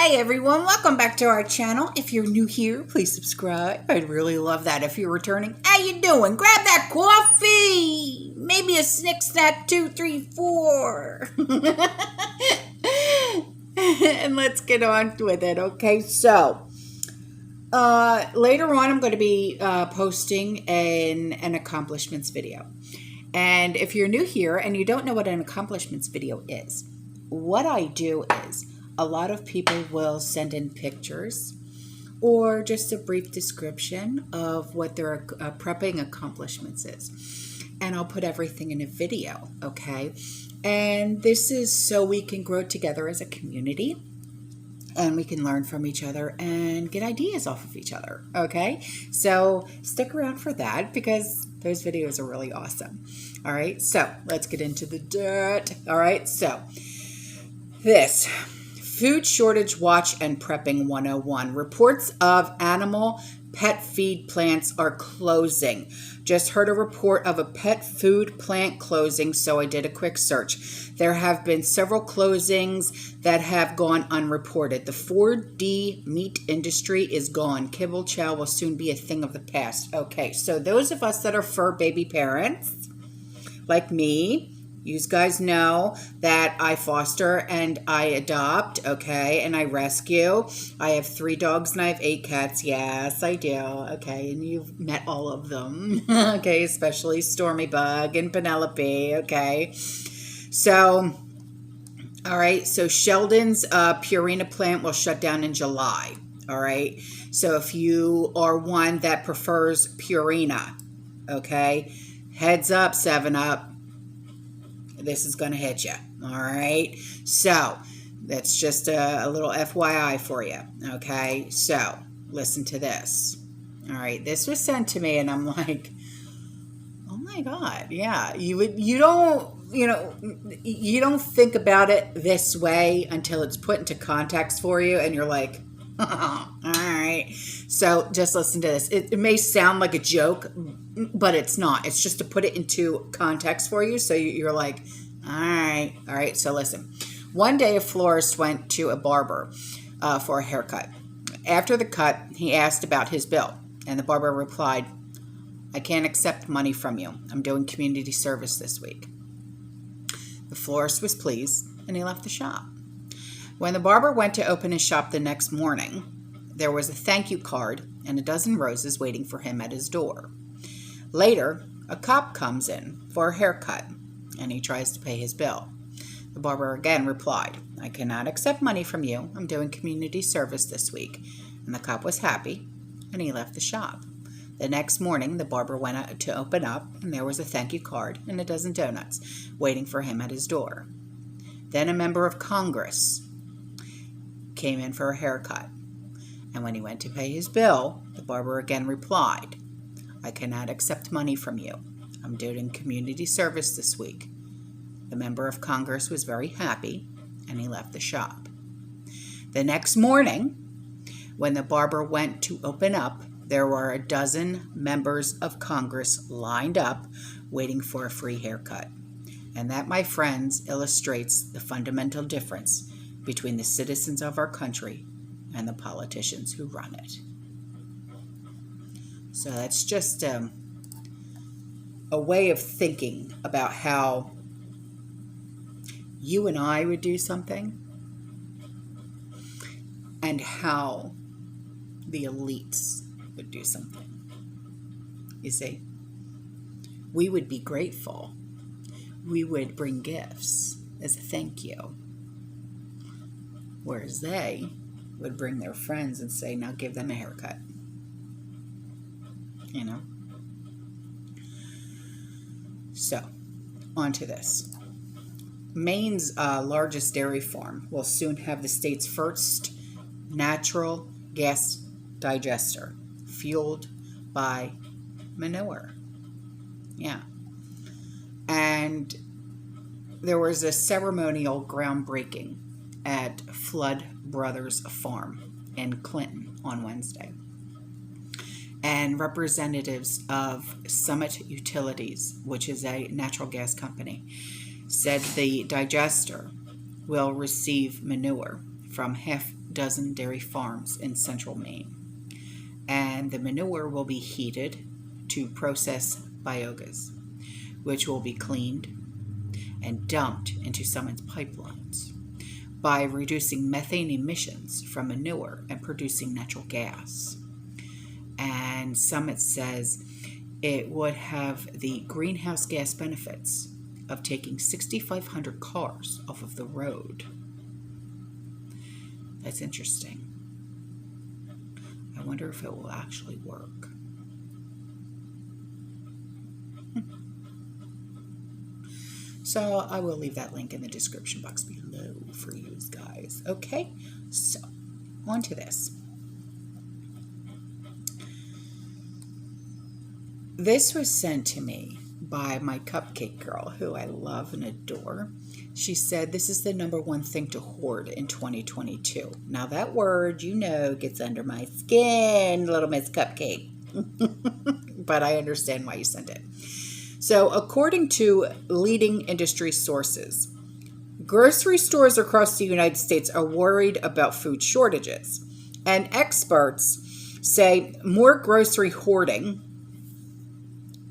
Hey everyone, welcome back to our channel. If you're new here, please subscribe. I'd really love that. If you're returning, how you doing? Grab that coffee. Maybe a snick snack 2, 3, 4. And let's get on with it, okay? So, later on I'm going to be posting an accomplishments video. And if you're new here and you don't know what an accomplishments video is, what I do is a lot of people will send in pictures or just a brief description of what their prepping accomplishments is. And I'll put everything in a video, okay? And this is so we can grow together as a community and we can learn from each other and get ideas off of each other, okay? So stick around for that because those videos are really awesome. All right, so let's get into the dirt. All right, so this Food Shortage Watch and Prepping 101. Reports of animal pet feed plants are closing. Just heard a report of a pet food plant closing, so I did a quick search. There have been several closings that have gone unreported. The 4D meat industry is gone. Kibble chow will soon be a thing of the past. Okay, so those of us that are fur baby parents, like me, you guys know that I foster and I adopt, okay, and I rescue. I have 3 dogs and I have 8 cats. Yes, I do. Okay, and you've met all of them. Okay, especially Stormy Bug and Penelope. Okay, so, all right, so Sheldon's Purina plant will shut down in July. All right, so if you are one that prefers Purina, okay, heads up, 7-Up. This is going to hit you. All right. So that's just a little FYI for you. Okay. So listen to this. All right. This was sent to me and I'm like, oh my God. Yeah. You don't think about it this way until it's put into context for you. And you're like, all right. So just listen to this. It may sound like a joke, but it's not. It's just to put it into context for you. So you're like, all right. So listen. One day a florist went to a barber for a haircut. After the cut, he asked about his bill. And the barber replied, I can't accept money from you. I'm doing community service this week. The florist was pleased and he left the shop. When the barber went to open his shop the next morning, there was a thank you card and a dozen roses waiting for him at his door. Later, a cop comes in for a haircut, and he tries to pay his bill. The barber again replied, I cannot accept money from you. I'm doing community service this week. And the cop was happy, and he left the shop. The next morning, the barber went out to open up, and there was a thank you card and a dozen donuts waiting for him at his door. Then a member of Congress came in for a haircut. And when he went to pay his bill, the barber again replied, I cannot accept money from you. I'm doing community service this week. The member of Congress was very happy, and he left the shop. The next morning, when the barber went to open up, there were a dozen members of Congress lined up waiting for a free haircut. And that, my friends, illustrates the fundamental difference between the citizens of our country and the politicians who run it. So that's just a way of thinking about how you and I would do something and how the elites would do something. You see, we would be grateful. We would bring gifts as a thank you. Whereas they would bring their friends and say, now give them a haircut. You know? So, on to this. Maine's largest dairy farm will soon have the state's first natural gas digester, fueled by manure. Yeah. And there was a ceremonial groundbreaking at Flood Brothers Farm in Clinton on Wednesday. And representatives of Summit Utilities, which is a natural gas company, said the digester will receive manure from half dozen dairy farms in central Maine. And the manure will be heated to process biogas, which will be cleaned and dumped into Summit's pipelines by reducing methane emissions from manure and producing natural gas. And Summit says it would have the greenhouse gas benefits of taking 6,500 cars off of the road. That's interesting. I wonder if it will actually work. So I will leave that link in the description box below for you guys. Okay, so on to this. This was sent to me by my cupcake girl, who I love and adore. She said, this is the #1 thing to hoard in 2022. Now that word, you know, gets under my skin, little Miss Cupcake. But I understand why you sent it. So according to leading industry sources, grocery stores across the United States are worried about food shortages. And experts say more grocery hoarding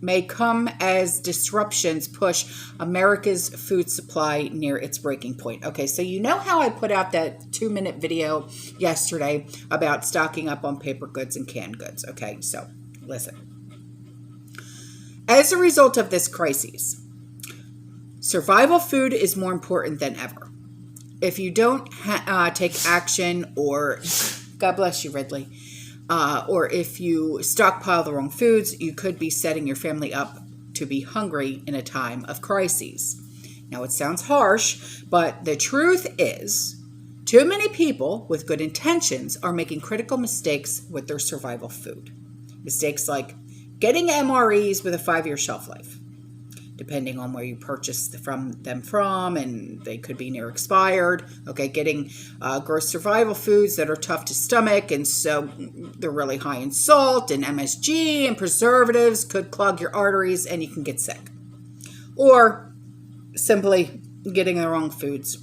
may come as disruptions push America's food supply near its breaking point. Okay, so you know how I put out that 2-minute video yesterday about stocking up on paper goods and canned goods? Okay, so listen. As a result of this crisis, survival food is more important than ever. If you don't take action, or God bless you, Ridley, or if you stockpile the wrong foods, you could be setting your family up to be hungry in a time of crises. Now, it sounds harsh, but the truth is, too many people with good intentions are making critical mistakes with their survival food. Mistakes like getting MREs with a 5-year shelf life, depending on where you purchase them from, and they could be near expired. Okay, getting gross survival foods that are tough to stomach, and so they're really high in salt and MSG and preservatives could clog your arteries and you can get sick. Or simply getting the wrong foods,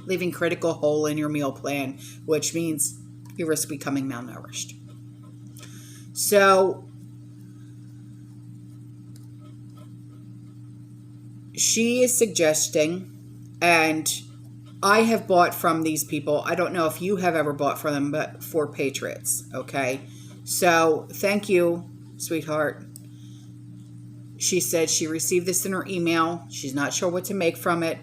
leaving critical hole in your meal plan, which means you risk becoming malnourished. So she is suggesting, and I have bought from these people. I don't know if you have ever bought from them, but for Patriots. Okay. So thank you, sweetheart. She said she received this in her email. She's not sure what to make from it.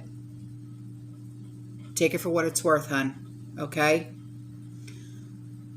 Take it for what it's worth, hon. Okay.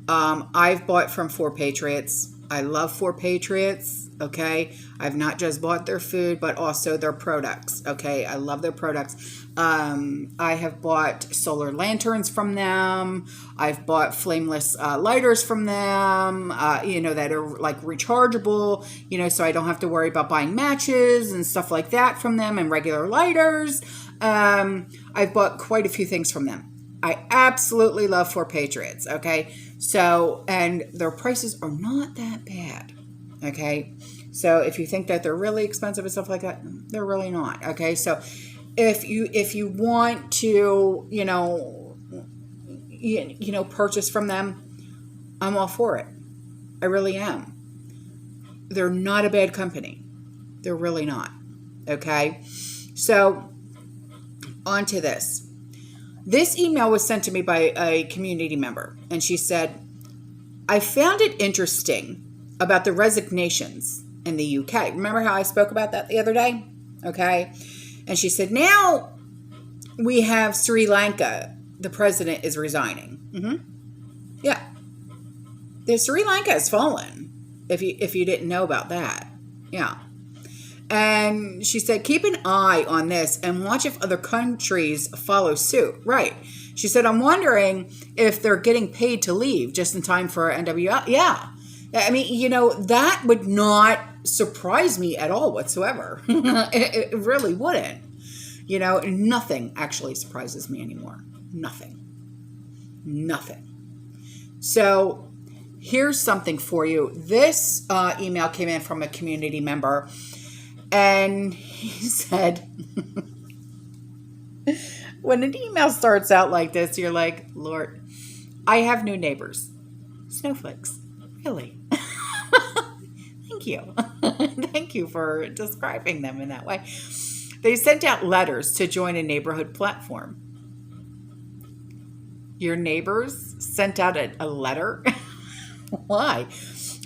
I've bought from 4 Patriots. I love 4 Patriots. Okay. I've not just bought their food, but also their products. Okay. I love their products. I have bought solar lanterns from them. I've bought flameless lighters from them, that are like rechargeable, so I don't have to worry about buying matches and stuff like that from them, and regular lighters. I've bought quite a few things from them. I absolutely love 4 Patriots. Okay. So, and their prices are not that bad. Okay. So if you think that they're really expensive and stuff like that, they're really not. Okay. So if you want to, purchase from them, I'm all for it. I really am. They're not a bad company. They're really not. Okay. So on to this. This email was sent to me by a community member, and she said, I found it interesting about the resignations in the UK. Remember how I spoke about that the other day? Okay. And she said, now we have Sri Lanka. The president is resigning. Yeah. The Sri Lanka has fallen, if you didn't know about that. Yeah. And she said, keep an eye on this and watch if other countries follow suit. Right. She said, I'm wondering if they're getting paid to leave just in time for NWL. Yeah. I mean, that would not surprise me at all whatsoever. It really wouldn't. Nothing actually surprises me anymore. Nothing. So here's something for you. This email came in from a community member, and he said, when an email starts out like this, you're like, Lord, I have new neighbors. Snowflakes. Really. Thank you. Thank you for describing them in that way. They sent out letters to join a neighborhood platform. Your neighbors sent out a letter? Why?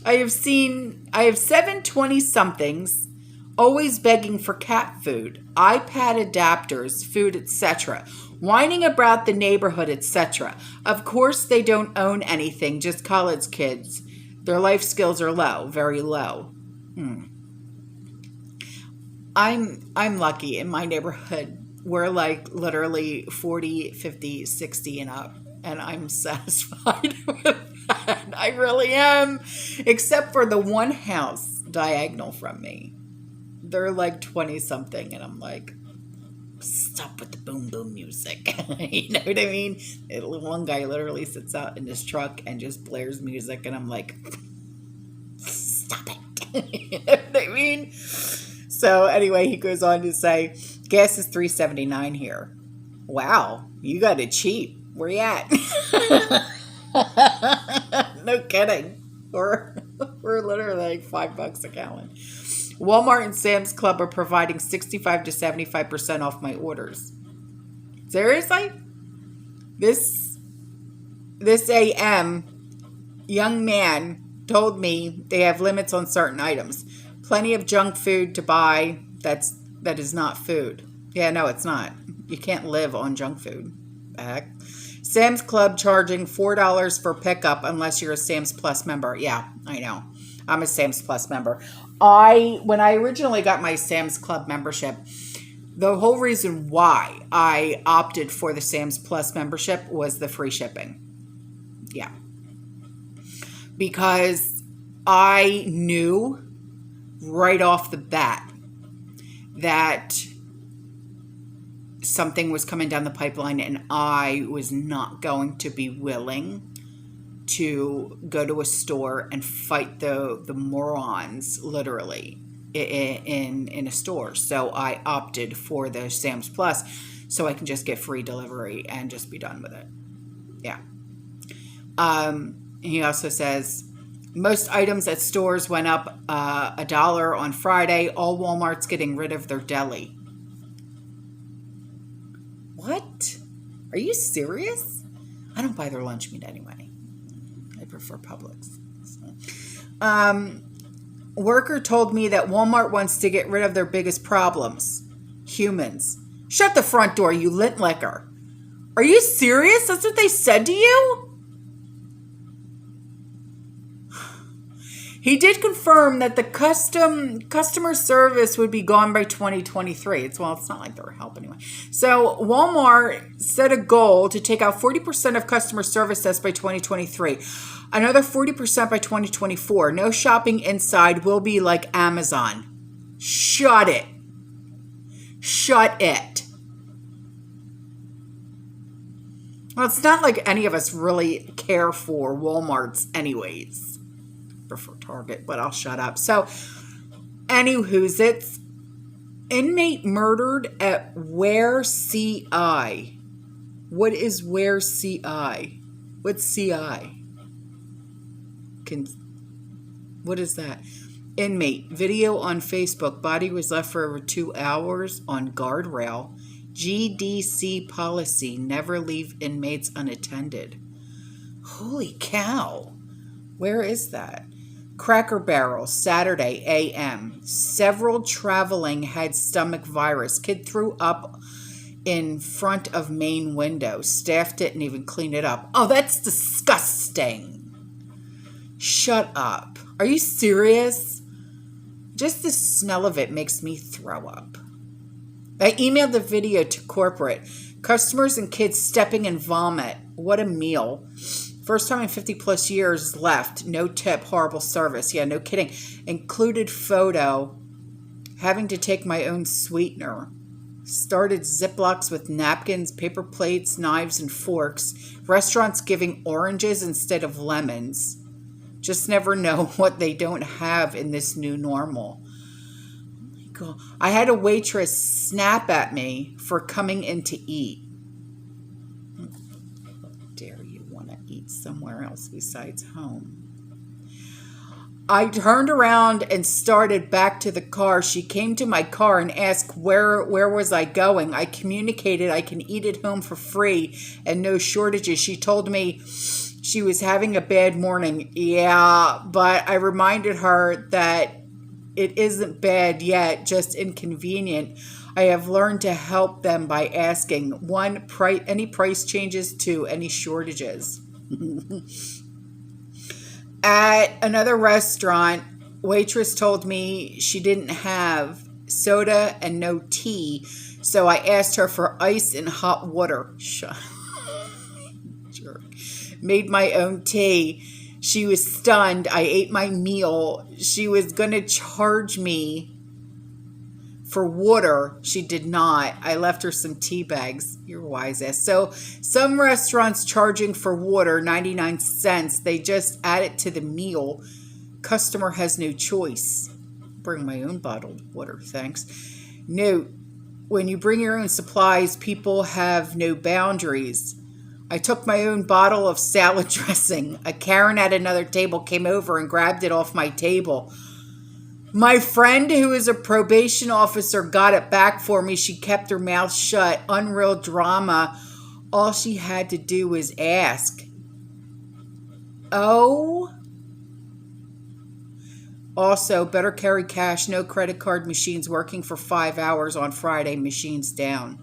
I have 7 20-somethings always begging for cat food, iPad adapters, food, etc., whining about the neighborhood, etc. Of course, they don't own anything, just college kids. Their life skills are low, very low. I'm lucky in my neighborhood. We're like literally 40, 50, 60 and up, and I'm satisfied with that. I really am, except for the one house diagonal from me. They're like 20-something, and I'm like, stop with the boom boom music. You know what I mean? One guy literally sits out in his truck and just blares music, and I'm like, stop it. You know what I mean? So anyway, he goes on to say, gas is $3.79 here. Wow, you got it cheap. Where you at? No kidding. We're literally like $5 a gallon. Walmart and Sam's Club are providing 65 to 75% off my orders. Seriously? This AM young man told me they have limits on certain items. Plenty of junk food to buy that is not food. Yeah, no, it's not. You can't live on junk food. Heck. Sam's Club charging $4 for pickup unless you're a Sam's Plus member. Yeah, I know. I'm a Sam's Plus member. When I originally got my Sam's Club membership, the whole reason why I opted for the Sam's Plus membership was the free shipping. Yeah. Because I knew right off the bat that something was coming down the pipeline, and I was not going to be willing to go to a store and fight the morons literally in a store. So I opted for the Sam's Plus so I can just get free delivery and just be done with it. Yeah. He also says, most items at stores went up $1 on Friday. All Walmart's getting rid of their deli. What? Are you serious? I don't buy their lunch meat anyway. I prefer Publix. So. Worker told me that Walmart wants to get rid of their biggest problems. Humans. Shut the front door, you lint licker. Are you serious? That's what they said to you? He did confirm that the customer service would be gone by 2023. It's not like they're help anyway. So Walmart set a goal to take out 40% of customer service desk by 2023. Another 40% by 2024. No shopping inside, will be like Amazon. Shut it. Shut it. Well, it's not like any of us really care for Walmarts anyways. Prefer Target, but I'll shut up. So, anywho's it's inmate murdered at Where CI. What is Where CI? What's CI? What is that? Inmate video on Facebook. Body was left for over 2 hours on guardrail. GDC policy: never leave inmates unattended. Holy cow! Where is that? Cracker Barrel, Saturday, AM. Several traveling had stomach virus. Kid threw up in front of main window. Staff didn't even clean it up. Oh, that's disgusting. Shut up. Are you serious? Just the smell of it makes me throw up. I emailed the video to corporate. Customers and kids stepping in vomit. What a meal. First time in 50 plus years left. No tip. Horrible service. Yeah, no kidding. Included photo. Having to take my own sweetener. Started Ziplocs with napkins, paper plates, knives, and forks. Restaurants giving oranges instead of lemons. Just never know what they don't have in this new normal. Oh my God. I had a waitress snap at me for coming in to eat. How dare you want to eat somewhere else besides home. I turned around and started back to the car. She came to my car and asked where was I going. I communicated I can eat at home for free and no shortages. She told me she was having a bad morning. Yeah, but I reminded her that it isn't bad yet, just inconvenient. I have learned to help them by asking, 1, any price changes, 2, any shortages. At another restaurant, waitress told me she didn't have soda and no tea, so I asked her for ice and hot water. Jerk. Made my own tea. She was stunned. I ate my meal. She was going to charge me for water. She did not. I left her some tea bags. You're wise ass. So some restaurants charging for water 99 cents. They just add it to the meal. Customer has no choice. Bring my own bottled water, thanks. Note, when you bring your own supplies, people have no boundaries. I took my own bottle of salad dressing. A Karen at another table came over and grabbed it off my table. My friend, who is a probation officer, got it back for me. She kept her mouth shut. Unreal drama. All she had to do was ask. Oh. Also, better carry cash. No credit card machines working for 5 hours on Friday. Machines down.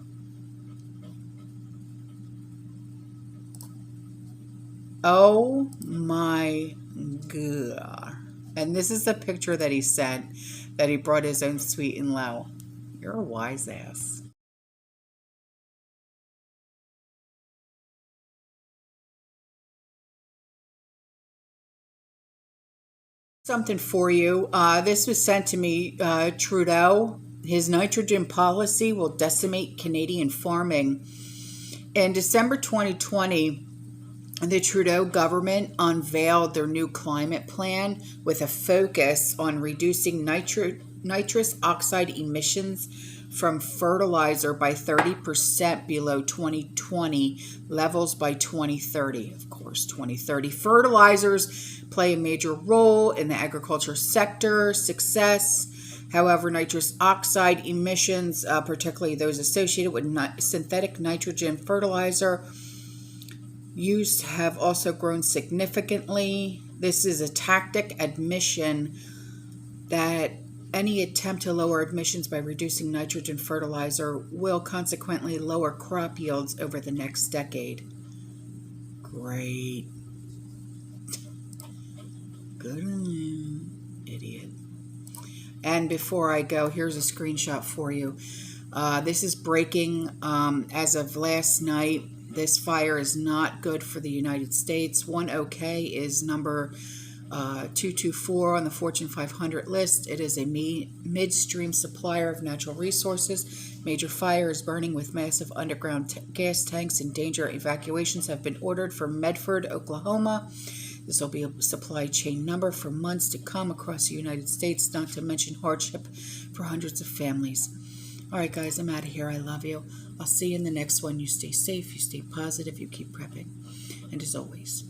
Oh my God. And this is the picture that he sent, that he brought his own sweet and low. You're a wise ass. Something for you. This was sent to me. Trudeau, his nitrogen policy will decimate Canadian farming. In December 2020, the Trudeau government unveiled their new climate plan with a focus on reducing nitrous oxide emissions from fertilizer by 30% below 2020 levels by 2030. Of course, 2030. Fertilizers play a major role in the agriculture sector success. However, nitrous oxide emissions, particularly those associated with synthetic nitrogen fertilizer, use have also grown significantly. This is a tactic admission that any attempt to lower emissions by reducing nitrogen fertilizer will consequently lower crop yields over the next decade. Great. Good on you, idiot. And before I go, here's a screenshot for you. This is breaking as of last night. This fire is not good for the United States. 1OK is number 224 on the Fortune 500 list. It is a midstream supplier of natural resources. Major fire is burning with massive underground gas tanks and danger. Evacuations have been ordered from Medford, Oklahoma. This will be a supply chain number for months to come across the United States, not to mention hardship for hundreds of families. All right, guys, I'm out of here. I love you. I'll see you in the next one. You stay safe, you stay positive, you keep prepping. And as always,